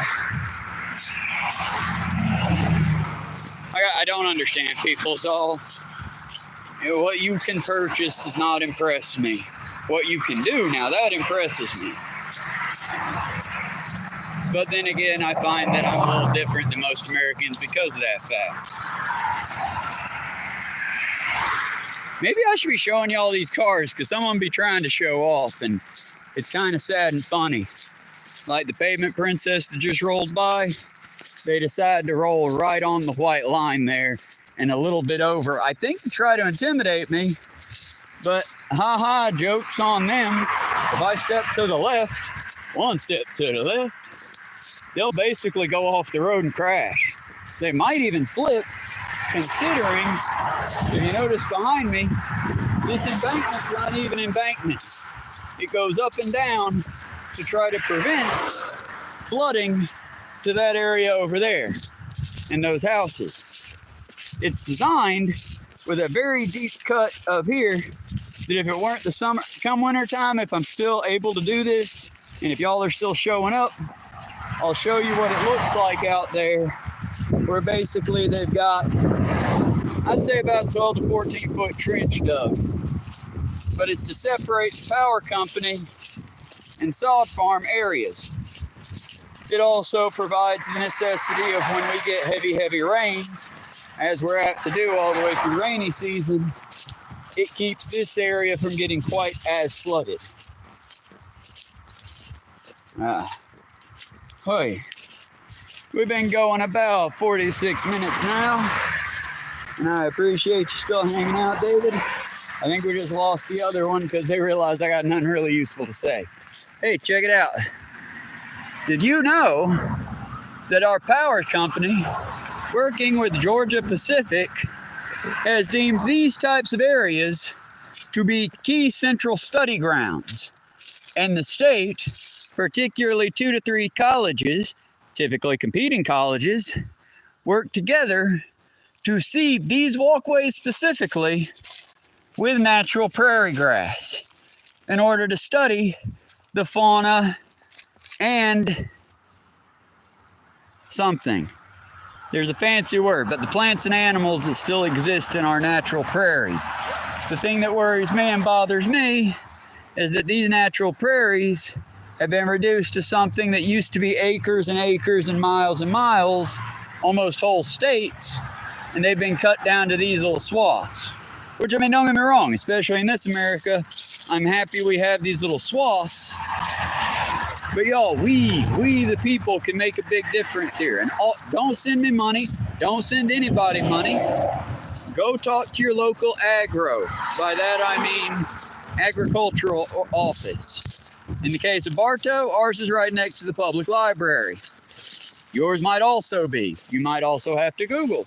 I don't understand people, so What you can purchase does not impress me. What you can do now, that impresses me. But then again, I find that I'm a little different than most Americans because of that fact. Maybe I should be showing y'all these cars because some of them be trying to show off, and it's kind of sad and funny. Like the pavement princess that just rolled by, they decided to roll right on the white line there and a little bit over. I think to try to intimidate me, but joke's on them. If I step to the left, one step to the left, they'll basically go off the road and crash. They might even flip, considering, if you notice behind me, this embankment's an uneven embankment. It goes up and down to try to prevent flooding to that area over there and those houses. It's designed with a very deep cut up here that if it weren't the summer, come winter time, if I'm still able to do this, and if y'all are still showing up, I'll show you what it looks like out there, where basically they've got, I'd say about 12 to 14 foot trench dug. But it's to separate the power company and sod farm areas. It also provides the necessity of when we get heavy rains, as we're apt to do all the way through rainy season, it keeps this area from getting quite as flooded. We've been going about 46 minutes now, and I appreciate you still hanging out, David. I think we just lost the other one because they realized I got nothing really useful to say. Hey, check it out. Did you know that our power company, working with Georgia Pacific, has deemed these types of areas to be key central study grounds? And the state, particularly 2 to 3 colleges, typically competing colleges, work together to seed these walkways specifically with natural prairie grass in order to study the fauna and something. There's a fancy word, but the plants and animals that still exist in our natural prairies. The thing that worries me and bothers me is that these natural prairies have been reduced to something that used to be acres and acres and miles, almost whole states, and they've been cut down to these little swaths. Which, I mean, don't get me wrong, especially in this America, I'm happy we have these little swaths. But y'all, we the people can make a big difference here. And don't send me money. Don't send anybody money. Go talk to your local agro. By that I mean agricultural office. In the case of Bartow, ours is right next to the public library. Yours might also be. You might also have to Google.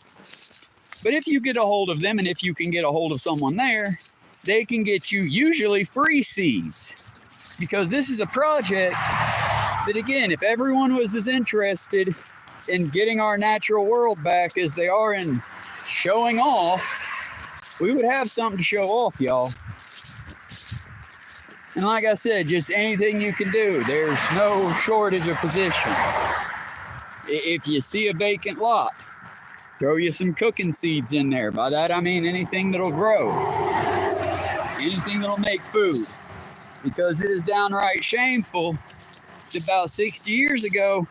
But if you get a hold of them, and if you can get a hold of someone there, they can get you usually free seeds. Because this is a project that, again, if everyone was as interested in getting our natural world back as they are in showing off, we would have something to show off, y'all. And like I said, just anything you can do. There's no shortage of positions. If you see a vacant lot, throw you some cooking seeds in there. By that I mean anything that'll grow. Anything that'll make food. Because it is downright shameful that about 60 years ago,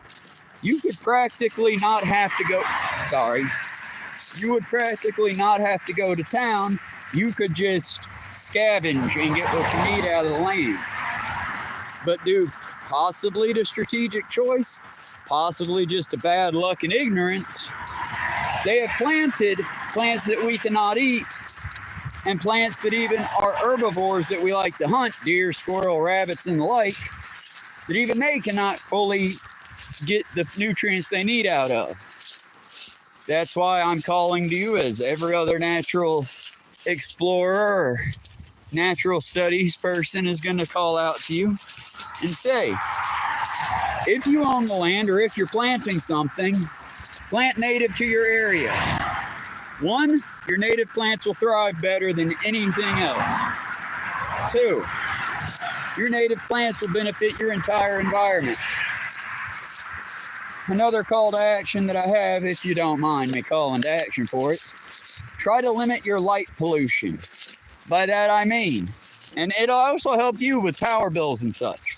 you would practically not have to go to town. You could just scavenge and get what you need out of the land. But due possibly to strategic choice, possibly just to bad luck and ignorance, they have planted plants that we cannot eat, and plants that even are herbivores that we like to hunt, deer, squirrel, rabbits, and the like, that even they cannot fully get the nutrients they need out of. That's why I'm calling to you, as every other natural explorer or natural studies person is going to call out to you and say, if you own the land or if you're planting something, plant native to your area. 1, your native plants will thrive better than anything else. 2, your native plants will benefit your entire environment. Another call to action that I have, if you don't mind me calling to action for it, try to limit your light pollution. by that I mean, and it'll also help you with power bills and such.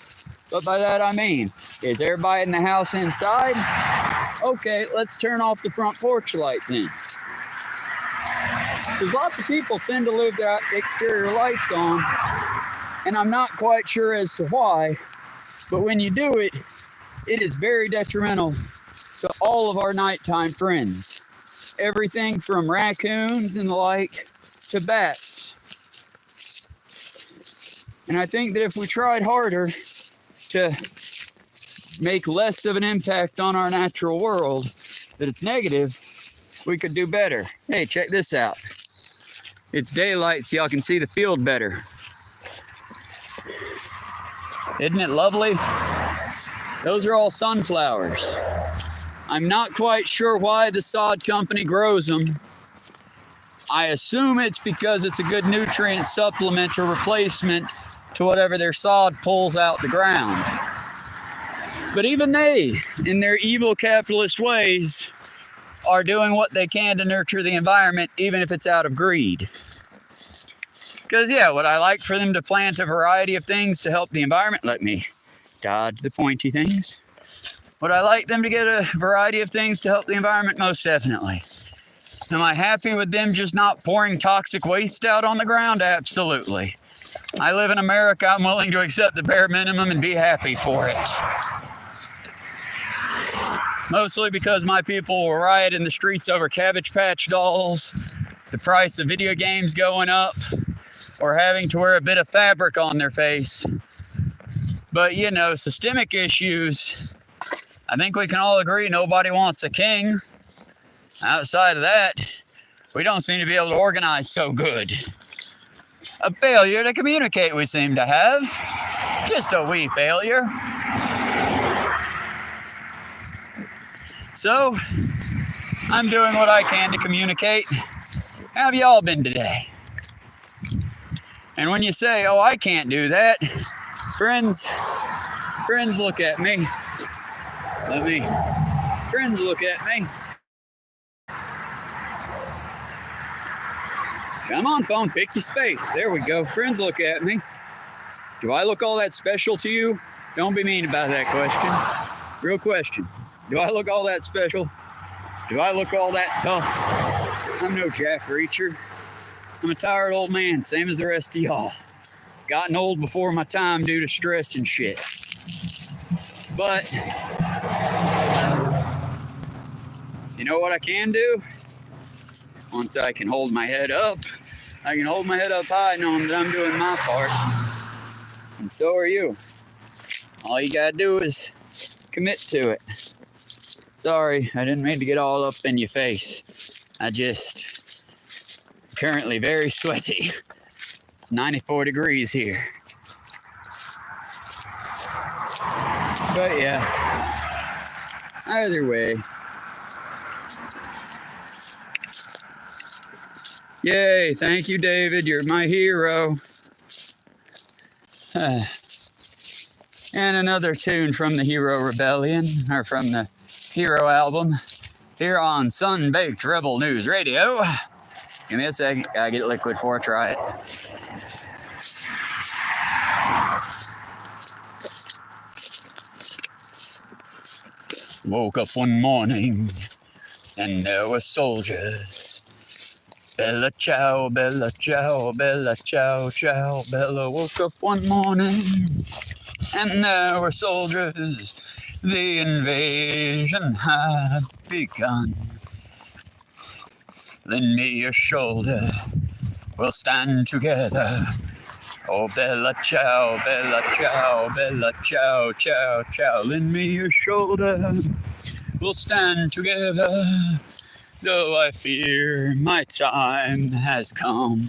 But by that I mean, is everybody in the house inside? Okay, let's turn off the front porch light then. Because lots of people tend to leave their exterior lights on, and I'm not quite sure as to why, but when you do it, it is very detrimental to all of our nighttime friends. Everything from raccoons and the like to bats. And I think that if we tried harder to make less of an impact on our natural world, that it's negative, we could do better. Hey, check this out. It's daylight, so y'all can see the field better. Isn't it lovely? Those are all sunflowers. I'm not quite sure why the sod company grows them. I assume it's because it's a good nutrient supplement or replacement to whatever their sod pulls out the ground. But even they, in their evil capitalist ways, are doing what they can to nurture the environment, even if it's out of greed. Because, yeah, would I like for them to plant a variety of things to help the environment? Let me dodge the pointy things. Would I like them to get a variety of things to help the environment? Most definitely. Am I happy with them just not pouring toxic waste out on the ground? Absolutely. I live in America. I'm willing to accept the bare minimum and be happy for it. Mostly because my people will riot in the streets over Cabbage Patch dolls, the price of video games going up, or having to wear a bit of fabric on their face. But, you know, systemic issues, I think we can all agree nobody wants a king. Outside of that, we don't seem to be able to organize so good. A failure to communicate we seem to have. Just a wee failure. So, I'm doing what I can to communicate. How have y'all been today? And when you say, oh, I can't do that, friends, look at me. Friends, look at me. Come on, phone, pick your space. There we go. Friends, look at me. Do I look all that special to you? Don't be mean about that question. Real question. Do I look all that special? Do I look all that tough? I'm no jack reacher. I'm a tired old man, same as the rest of y'all. Gotten old before my time due to stress and shit. But, you know what I can do? Once I can hold my head up, I can hold my head up high knowing that I'm doing my part. And so are you. All you gotta do is commit to it. Sorry, I didn't mean to get all up in your face. I just currently very sweaty. It's 94 degrees here. But yeah, either way. Yay, thank you, David. You're my hero. And another tune from the Hero Rebellion, or from the Hero album, here on Sun-Baked Rebel News Radio. Give me a second, gotta get liquid before I try it. Woke up one morning, and there were soldiers. Bella ciao, bella ciao, bella ciao, ciao. Bella woke up one morning, and there were soldiers. The invasion had begun. Lend me your shoulder, we'll stand together. Oh, bella ciao, bella ciao, bella ciao, ciao, ciao. Lend me your shoulder, we'll stand together. Though I fear my time has come,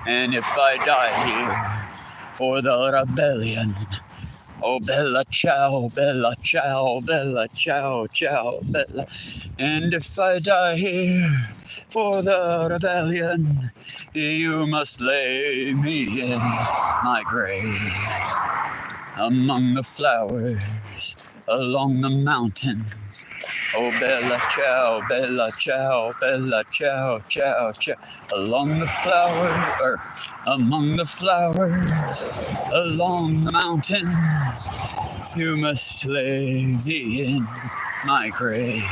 and if I die here for the rebellion, oh, bella ciao, bella ciao, bella ciao, ciao, bella. And if I die here for the rebellion, you must lay me in my grave among the flowers along the mountains. Oh, bella ciao, bella ciao, ciao, ciao. Along the flower, or among the flowers, along the mountains, you must lay me in my grave.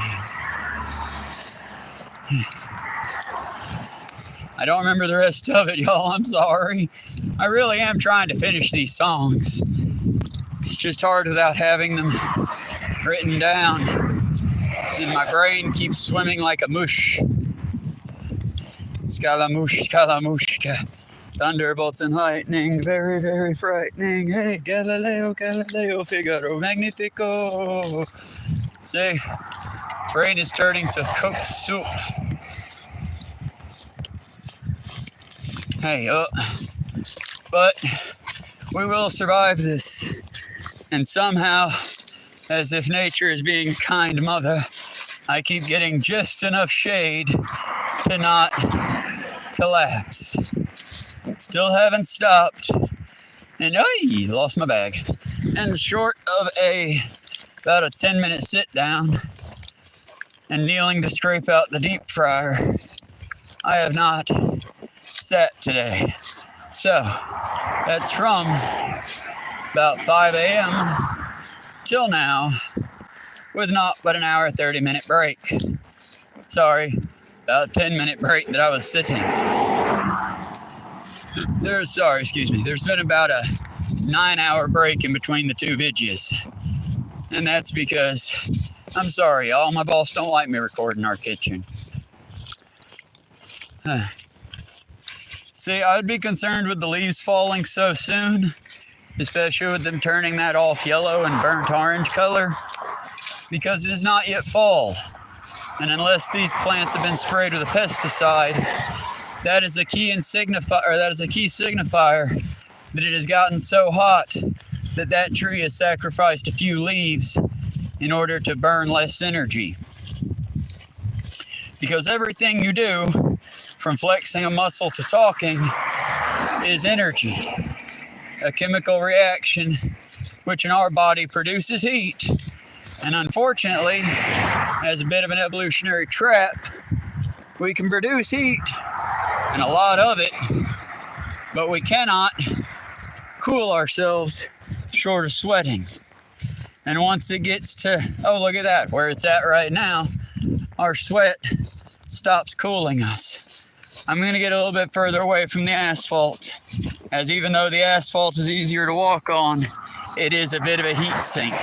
I don't remember the rest of it, y'all. I'm sorry. I really am trying to finish these songs. It's just hard without having them written down. And my brain keeps swimming like a mush. Scalamushka. Thunderbolts and lightning, very, very frightening. Hey, Galileo, Figaro, Magnifico. Say, brain is turning to cooked soup. Hey, but we will survive this. And somehow, as if nature is being kind mother, I keep getting just enough shade to not collapse. Still haven't stopped. And lost my bag. And short of about a 10-minute sit down and kneeling to scrape out the deep fryer, I have not sat today. So that's from about 5 a.m. till now, with not but an hour 30-minute break. Sorry, about a 10-minute break that I was sitting. There's been about a 9-hour break in between the two videos. And that's because, I'm sorry, y'all, my boss don't like me recording our kitchen. See, I'd be concerned with the leaves falling so soon, especially with them turning that off yellow and burnt orange color, because it is not yet fall. And unless these plants have been sprayed with a pesticide, that is a key signifier that it has gotten so hot that that tree has sacrificed a few leaves in order to burn less energy. Because everything you do, from flexing a muscle to talking, is energy. A chemical reaction which in our body produces heat. And unfortunately, as a bit of an evolutionary trap, we can produce heat, and a lot of it, but we cannot cool ourselves short of sweating. And once it gets to, look at that, where it's at right now, our sweat stops cooling us. I'm going to get a little bit further away from the asphalt, as even though the asphalt is easier to walk on, it is a bit of a heat sink.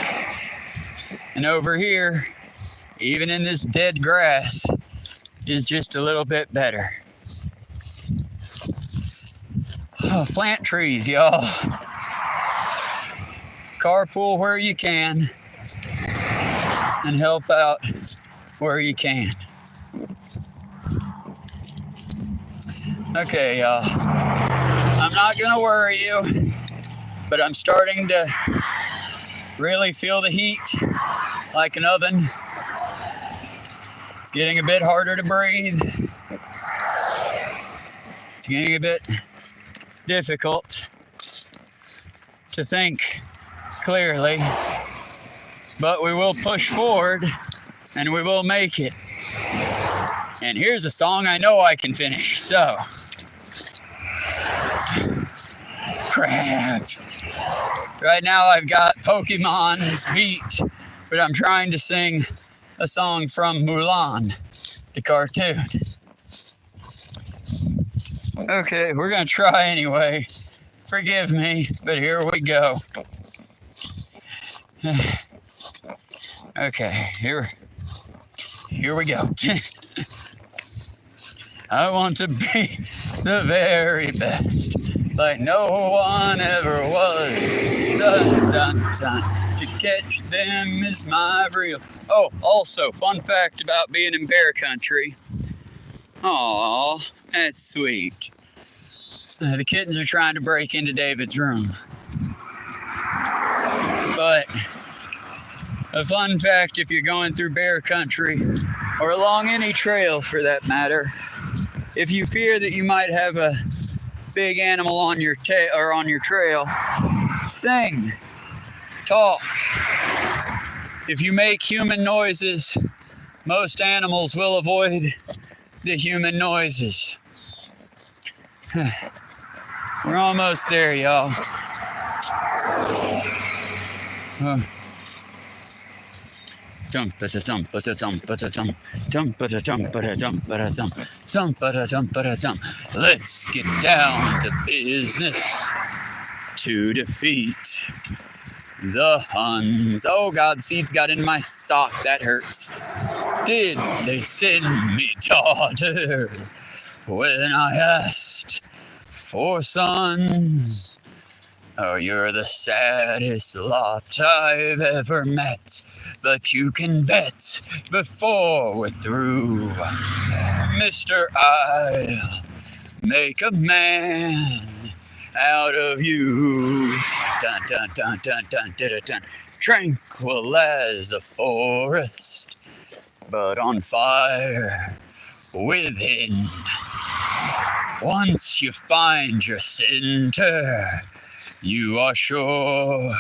And over here, even in this dead grass, is just a little bit better. Oh, plant trees, y'all. Carpool where you can and help out where you can. Okay, y'all. I'm not gonna worry you, but I'm starting to really feel the heat like an oven. It's getting a bit harder to breathe. It's getting a bit difficult to think clearly, but we will push forward and we will make it. And here's a song I know I can finish, so. Crap. Right now I've got Pokemon's beat, but I'm trying to sing a song from Mulan, the cartoon. Okay, we're gonna try anyway. Forgive me, but here we go. Okay, here we go. I want to be the very best, like no one ever was. Dun, dun, dun. To catch them is my real. Oh, also, fun fact about being in bear country. Aw, that's sweet. The kittens are trying to break into David's room. But a fun fact, if you're going through bear country, or along any trail for that matter, if you fear that you might have a big animal on your on your trail, sing, talk, if you make human noises, most animals will avoid the human noises. We're almost there, y'all. Let's get down to business to defeat the Huns. Oh God, seeds got in my sock. That hurts. Did they send me daughters when I asked for sons? Oh, you're the saddest lot I've ever met, but you can bet before we're through, Mister, I'll make a man out of you. Dun dun dun dun dun dun dun. Tranquil as a forest, but on fire within. Once you find your center, you are sure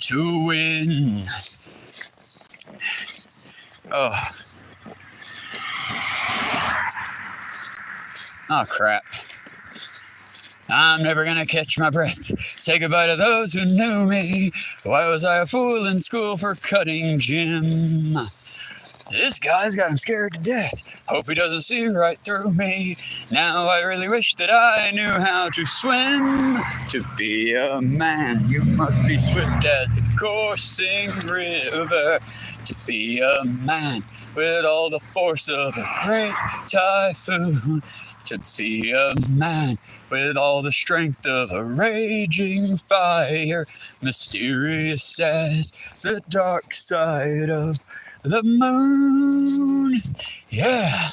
to win. Oh. Oh, crap. I'm never gonna catch my breath. Say goodbye to those who knew me. Why was I a fool in school for cutting gym? This guy's got him scared to death. Hope he doesn't see right through me. Now I really wish that I knew how to swim. To be a man, you must be swift as the coursing river. To be a man with all the force of a great typhoon. To be a man with all the strength of a raging fire. Mysterious as the dark side of the moon. Yeah.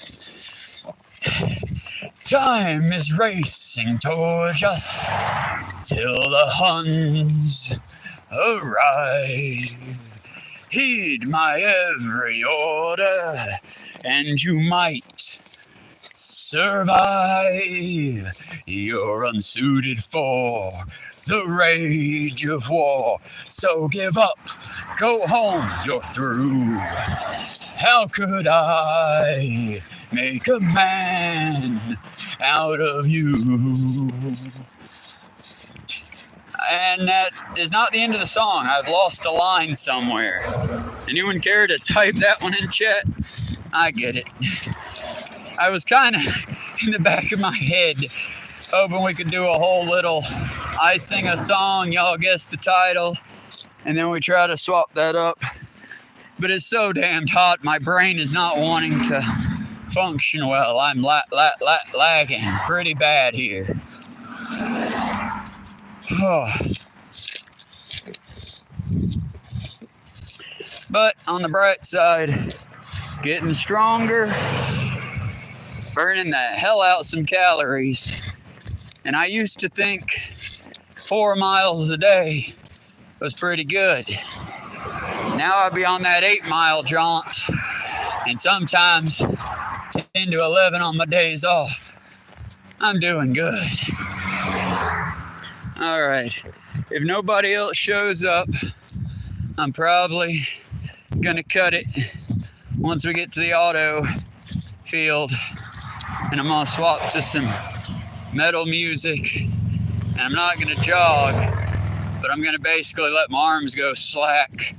Time is racing towards us till the Huns arrive. Heed my every order and you might survive. You're unsuited for the rage of war, so give up, go home, you're through. How could I make a man out of you? And that is not the end of the song. I've lost a line somewhere. Anyone care to type that one in chat? I get it. I was kind of in the back of my head hoping we could do a whole little I sing a song, y'all guess the title, and then we try to swap that up. But it's so damn hot, my brain is not wanting to function well. I'm lagging pretty bad here. Oh. But on the bright side, getting stronger, burning the hell out some calories. And I used to think 4 miles a day was pretty good. Now I'll be on that 8-mile jaunt, and sometimes 10 to 11 on my days off. I'm doing good. All right, if nobody else shows up, I'm probably gonna cut it once we get to the auto field, and I'm gonna swap to some metal music, and I'm not gonna jog, but I'm gonna basically let my arms go slack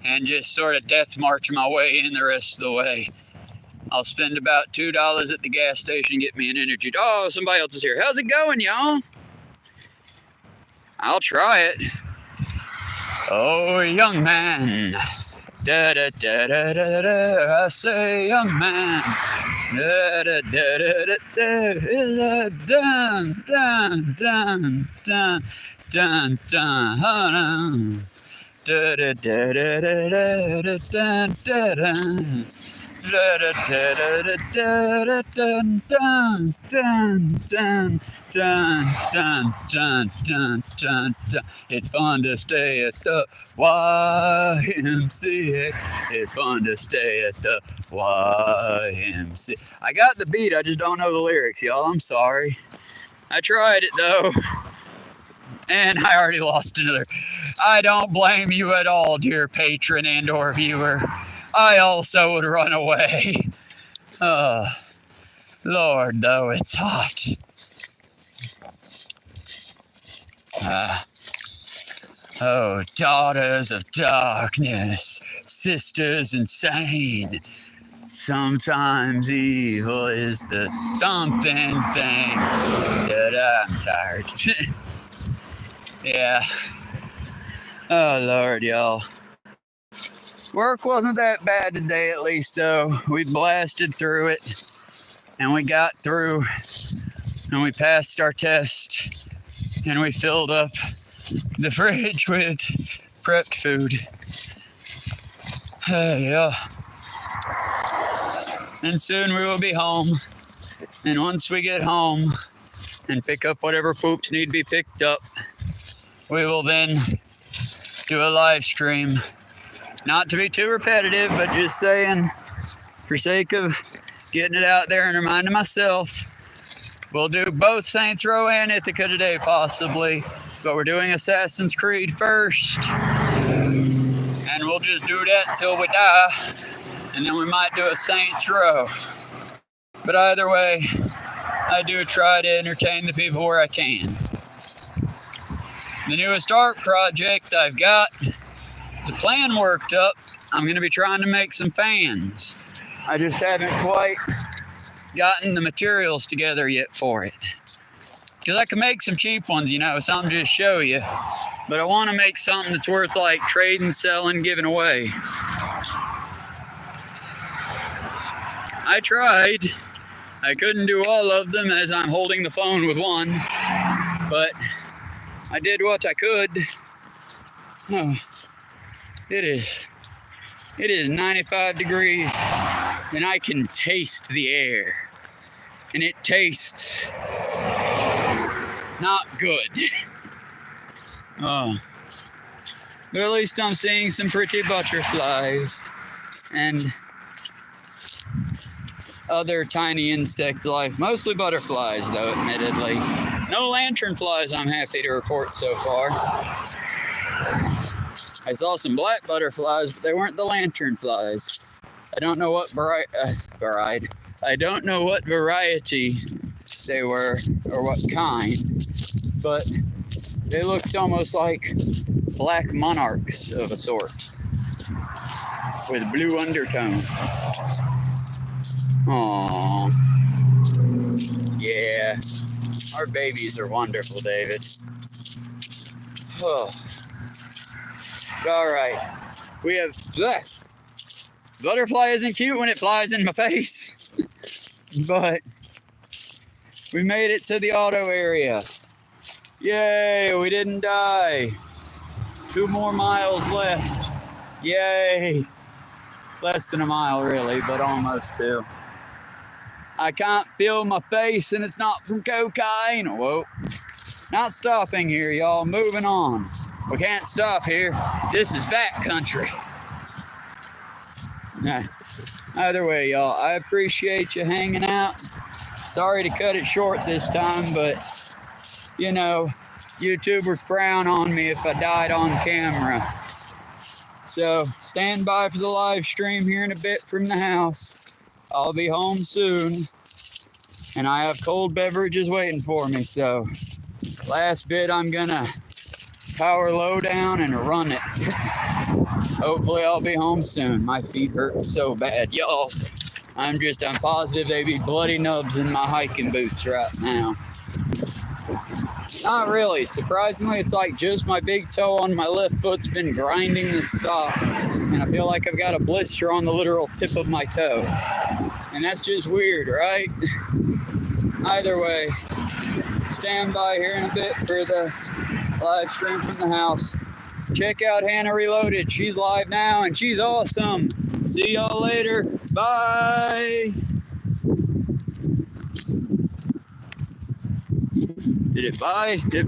and just sort of death march my way in the rest of the way. I'll spend about $2 at the gas station, get me an energy. Oh, somebody else is here. How's it going, y'all? I'll try it. Oh, young man. Da da da da da da. I say, young man. Da da da da da da. Dun dun dun dun dun dun. Da da da da da da da da da. Da da da da da da dun dun dun dun dun dun dun dun dun dun. It's fun to stay at the YMCA. It's fun to stay at the YMCA. I got the beat, I just don't know the lyrics, y'all. I'm sorry. I tried it though. And I already lost another I don't blame you at all, dear patron and or viewer. I also would run away. Oh, Lord, though, it's hot. Oh, daughters of darkness, sisters insane. Sometimes evil is the something thing. I'm tired. Yeah. Oh, Lord, y'all. Work wasn't that bad today, at least, though. We blasted through it, and we got through, and we passed our test, and we filled up the fridge with prepped food. Yeah. And soon we will be home. And once we get home and pick up whatever poops need to be picked up, we will then do a live stream. Not to be too repetitive, but just saying, for sake of getting it out there and reminding myself, we'll do both Saints Row and Ithaca today, possibly. But we're doing Assassin's Creed first. And we'll just do that until we die. And then we might do a Saints Row. But either way, I do try to entertain the people where I can. The newest art project I've got, the plan worked up. I'm going to be trying to make some fans. I just haven't quite gotten the materials together yet for it. Because I can make some cheap ones, something to just show you. But I want to make something that's worth like trading, selling, giving away. I tried. I couldn't do all of them as I'm holding the phone with one. But I did what I could. Oh, it is 95 degrees and I can taste the air. And it tastes not good. Oh. But at least I'm seeing some pretty butterflies and other tiny insect life. Mostly butterflies, though, admittedly. No lanternflies, I'm happy to report so far. I saw some black butterflies, but they weren't the lanternflies. I don't know what variety. I don't know what variety they were or what kind, but they looked almost like black monarchs of a sort with blue undertones. Aww. Yeah. Our babies are wonderful, David. Oh. Alright. We have... Bleh. Butterfly isn't cute when it flies in my face. But we made it to the auto area. Yay, we didn't die. 2 more miles left. Yay. Less than a mile, really, but almost 2. I can't feel my face, and it's not from cocaine. Whoa. Not stopping here, y'all. Moving on. We can't stop here. This is back country. Nah. Either way, y'all, I appreciate you hanging out. Sorry to cut it short this time, but, YouTube would frown on me if I died on camera. So, stand by for the live stream here in a bit from the house. I'll be home soon. And I have cold beverages waiting for me, so last bit I'm gonna power low down and run it. Hopefully I'll be home soon. My feet hurt so bad, y'all. I'm positive they be bloody nubs in my hiking boots right now. Not really. Surprisingly, it's like just my big toe on my left foot's been grinding the sock, and I feel like I've got a blister on the literal tip of my toe. And that's just weird, right? Either way, stand by here in a bit for the live stream from the house. Check out Hannah Reloaded. She's live now, and she's awesome. See y'all later. Bye. Did it bye?